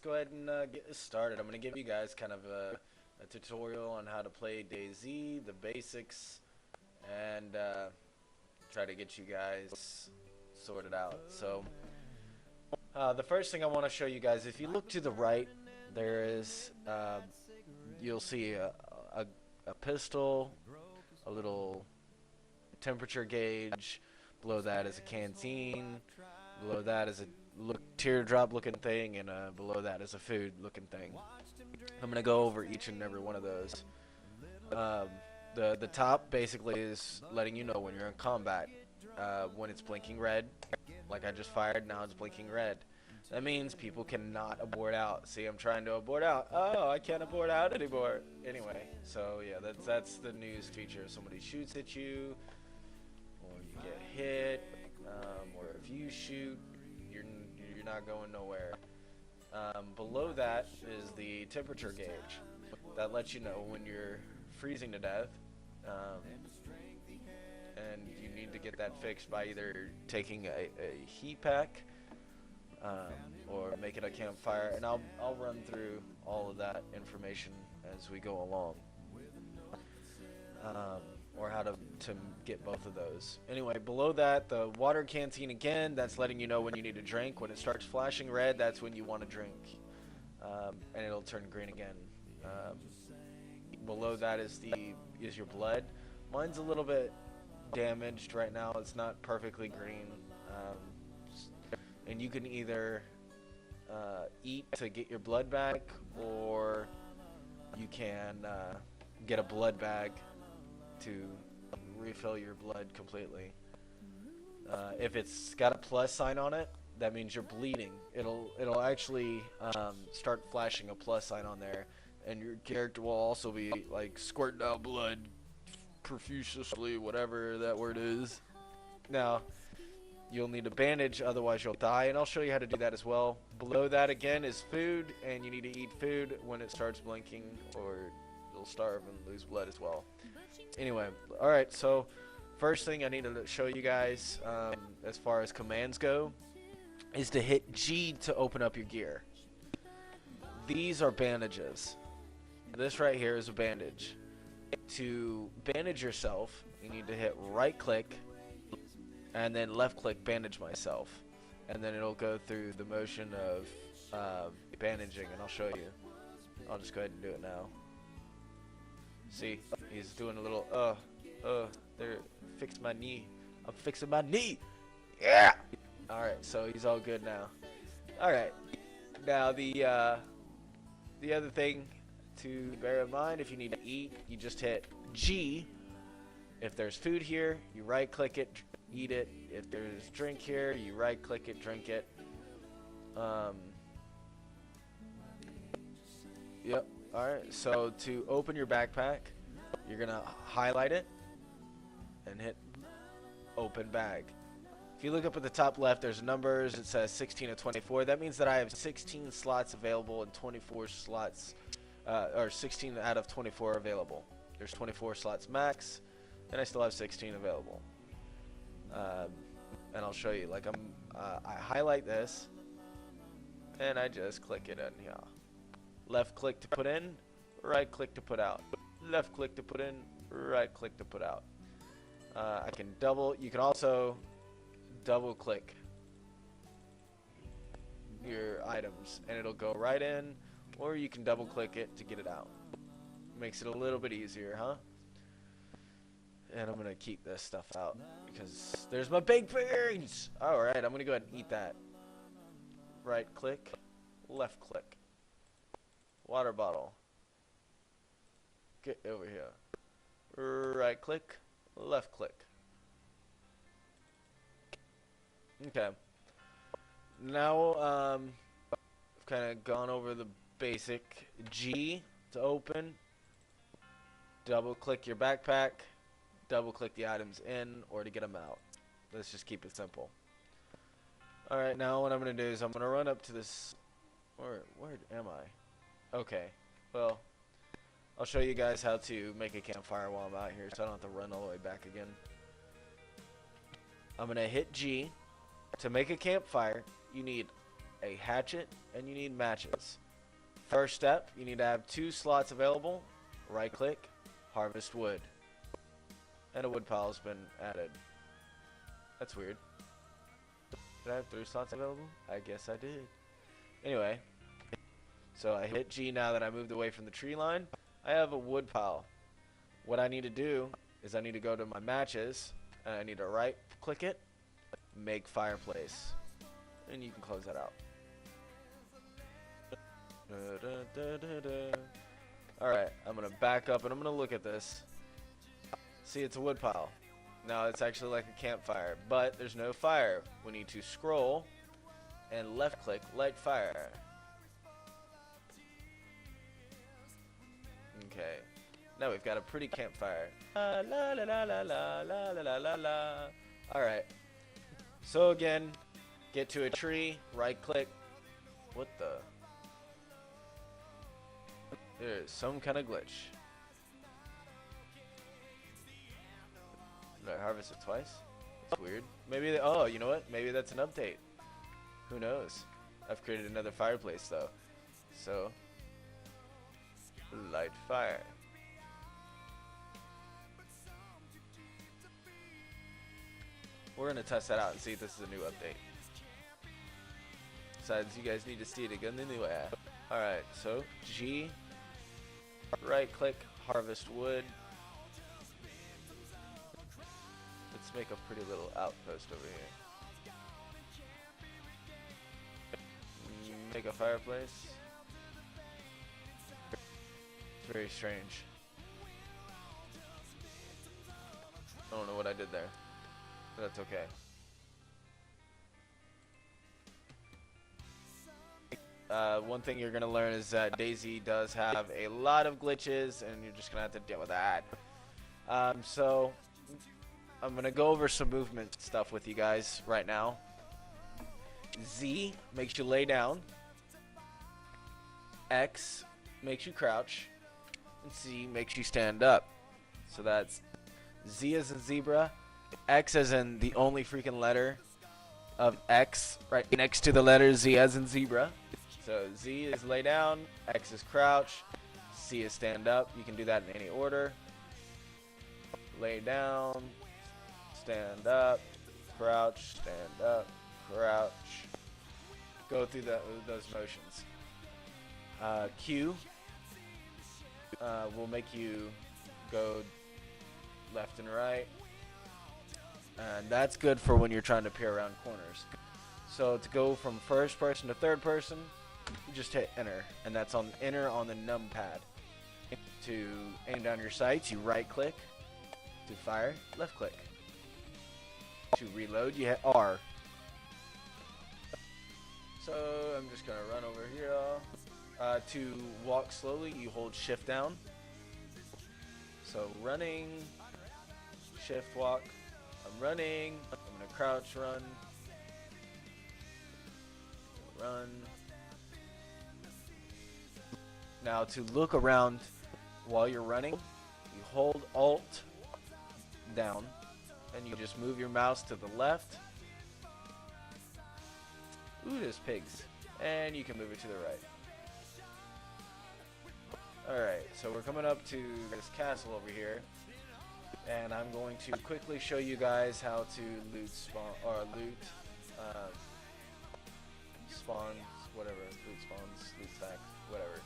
go ahead and get this started. I'm going to give you guys kind of a tutorial on how to play DayZ, the basics, and try to get you guys sorted out. So, the first thing I want to show you guys, if you look to the right, there is, you'll see a pistol, a little temperature gauge. Below that is a canteen. Below that is a teardrop looking thing, and below that is a food looking thing. I'm gonna go over each and every one of those. The top basically is letting you know when you're in combat. When it's blinking red, like I just fired, now it's blinking red. That means people cannot abort out. See, I'm trying to abort out. Oh, I can't abort out anymore. Anyway, so yeah, that's the news feature. If somebody shoots at you, or you get hit, or if you shoot, you're not going nowhere. Below that is the temperature gauge. That lets you know when you're freezing to death, and you need to get that fixed by either taking a heat pack or making a campfire. And I'll run through all of that information as we go along. Or how to get both of those. Anyway, below that, the water canteen again, that's letting you know when you need a drink. When it starts flashing red, that's when you want to drink. And it'll turn green again. Below that is your blood. Mine's a little bit damaged right now. It's not perfectly green. And you can either eat to get your blood back, or you can get a blood bag to refill your blood completely. If it's got a plus sign on it, that means you're bleeding. It'll actually start flashing a plus sign on there, and your character will also be like squirting out blood profusely, whatever that word is. Now, you'll need a bandage, otherwise you'll die, and I'll show you how to do that as well. Below that again is food, and you need to eat food when it starts blinking, or you'll starve and lose blood as well. Anyway, alright, so first thing I need to show you guys, as far as commands go, is to hit G to open up your gear. These are bandages. This right here is a bandage. To bandage yourself, you need to hit right click and then left click bandage myself, and then it'll go through the motion of bandaging, and I'll show you. I'll just go ahead and do it now. See, he's doing a little, there, fix my knee. I'm fixing my knee. Yeah! Alright, so he's all good now. Alright, now the other thing to bear in mind, if you need to eat, you just hit G. If there's food here, you right click it, eat it. If there's drink here, you right click it, drink it. Yep. Alright, so to open your backpack, you're going to highlight it and hit open bag. If you look up at the top left, there's numbers. It says 16 to 24. That means that I have 16 slots available and 24 slots, or 16 out of 24 available. There's 24 slots max, and I still have 16 available. And I'll show you. Like I highlight this, and I just click it in here. Left click to put in, right click to put out. Left click to put in, right click to put out. You can also double click your items, and it'll go right in, or you can double click it to get it out. Makes it a little bit easier, huh? And I'm gonna keep this stuff out because there's my baked beans. Alright, I'm gonna go ahead and eat that. Right click, left click. Water bottle. Get over here. Right click, left click. Okay. Now, I've kind of gone over the basic. G to open. Double click your backpack. Double click the items in, or to get them out. Let's just keep it simple. Alright, now what I'm going to do is I'm going to run up to this. Where am I? Okay, well, I'll show you guys how to make a campfire while I'm out here, so I don't have to run all the way back again. I'm going to hit G. To make a campfire, you need a hatchet, and you need matches. First step, you need to have 2 slots available. Right click, harvest wood. And a wood pile has been added. That's weird. Did I have 3 slots available? I guess I did. Anyway, so I hit G now that I moved away from the tree line. I have a wood pile. What I need to do is I need to go to my matches, and I need to right click it, make fireplace, and you can close that out. Alright, I'm going to back up and I'm going to look at this. See, it's a wood pile. Now it's actually like a campfire, but there's no fire. We need to scroll and left click light fire. Okay, now we've got a pretty campfire. La la la la la la la la la la. Alright, so again, get to a tree, right click. What the? There's some kind of glitch. Did I harvest it twice? That's weird. Maybe, oh, you know what? Maybe that's an update. Who knows? I've created another fireplace though. So, light fire. We're gonna test that out and see if this is a new update. Besides, you guys need to see it again anyway. Alright, so G, right click, harvest wood. Let's make a pretty little outpost over here. Make a fireplace. It's very strange. I don't know what I did there, but that's okay. One thing you're gonna learn is that DayZ does have a lot of glitches, and you're just gonna have to deal with that. So I'm gonna go over some movement stuff with you guys right now. Z makes you lay down. X makes you crouch, and C makes you stand up. So that's Z as in zebra, X as in the only freaking letter of X right next to the letter Z as in zebra. So Z is lay down, X is crouch, C is stand up. You can do that in any order. Lay down, stand up, crouch, stand up, crouch. Go through those motions. Q will make you go left and right. And that's good for when you're trying to peer around corners. So to go from first person to third person, you just hit enter, and that's on enter on the numpad. To aim down your sights, you right click. To fire, left click. To reload, you hit R. So I'm just gonna run over here. To walk slowly, you hold shift down. So running, shift walk. I'm running. I'm gonna crouch run. Run. Now to look around while you're running, you hold Alt down, and you just move your mouse to the left. Ooh, there's pigs. And you can move it to the right. Alright, so we're coming up to this castle over here. And I'm going to quickly show you guys how to loot spawns, whatever, loot spawns, loot stacks, whatever.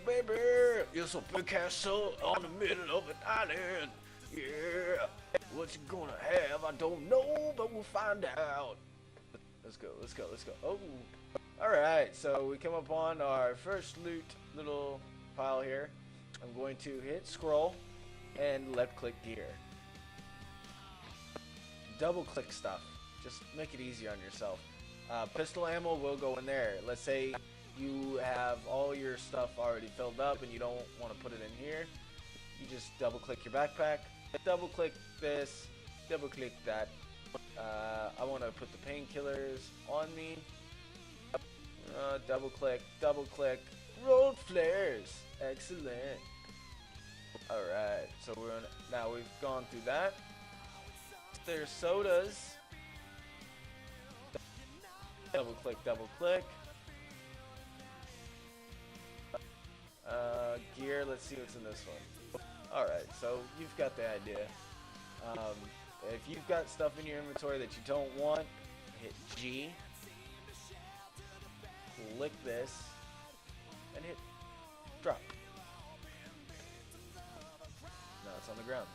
Baby, it's a big castle on the middle of an island. Yeah, what you gonna have? I don't know, but we'll find out. Let's go, let's go, let's go. Oh, alright, so we come upon our first loot little pile here. I'm going to hit scroll and left click gear. Double click stuff. Just make it easier on yourself. Pistol ammo will go in there. Let's say you have all your stuff already filled up and you don't want to put it in here. You just double click your backpack. Double click this. Double click that. I want to put the painkillers on me. Double click. Double click. Road flares. Excellent. Alright, so now we've gone through that. There's sodas. Double click, double click. Gear, let's see what's in this one. Alright, so you've got the idea. Um, if you've got stuff in your inventory that you don't want, hit G, click this, and hit drop. Now it's on the ground.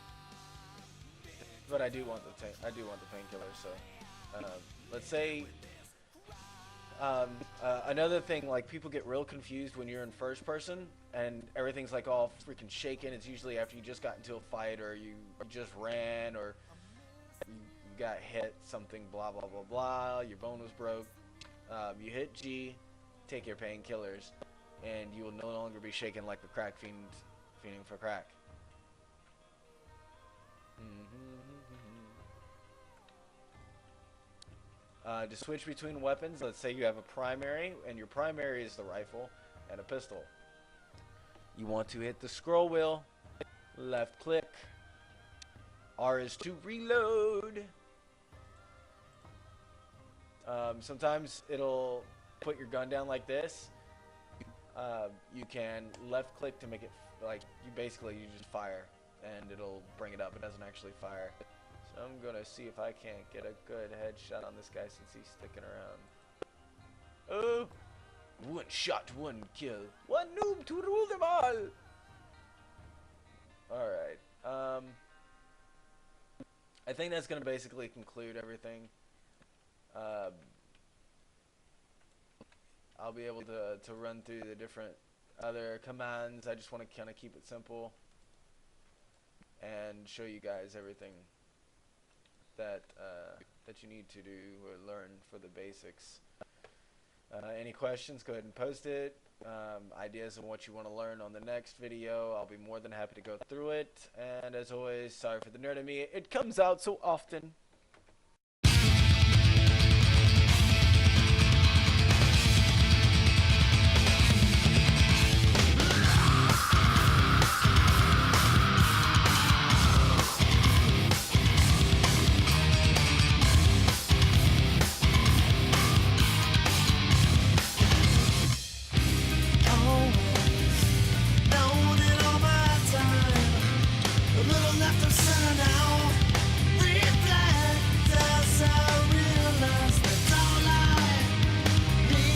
But I do want the painkiller. So let's say another thing, like people get real confused when you're in first person and everything's like all freaking shaken. It's usually after you just got into a fight or you just ran or you got hit, something, blah blah blah blah. Your bone was broke. You hit G, take your painkillers, and you will no longer be shaken like the crack fiend fiending for crack. To switch between weapons, let's say you have a primary, and your primary is the rifle and a pistol. You want to hit the scroll wheel, left click, R is to reload. Sometimes it'll put your gun down like this. You can left click to make it like you just fire, and it'll bring it up. It doesn't actually fire. So I'm gonna see if I can't get a good headshot on this guy since he's sticking around. Oh, one shot, one kill, one noob to rule them all. All right. I think that's gonna basically conclude everything. I'll be able to run through the different other commands. I just want to kind of keep it simple and show you guys everything that that you need to do or learn for the basics. Any questions, go ahead and post it. Ideas on what you want to learn on the next video, I'll be more than happy to go through it. And as always, sorry for the nerd in me. It comes out so often.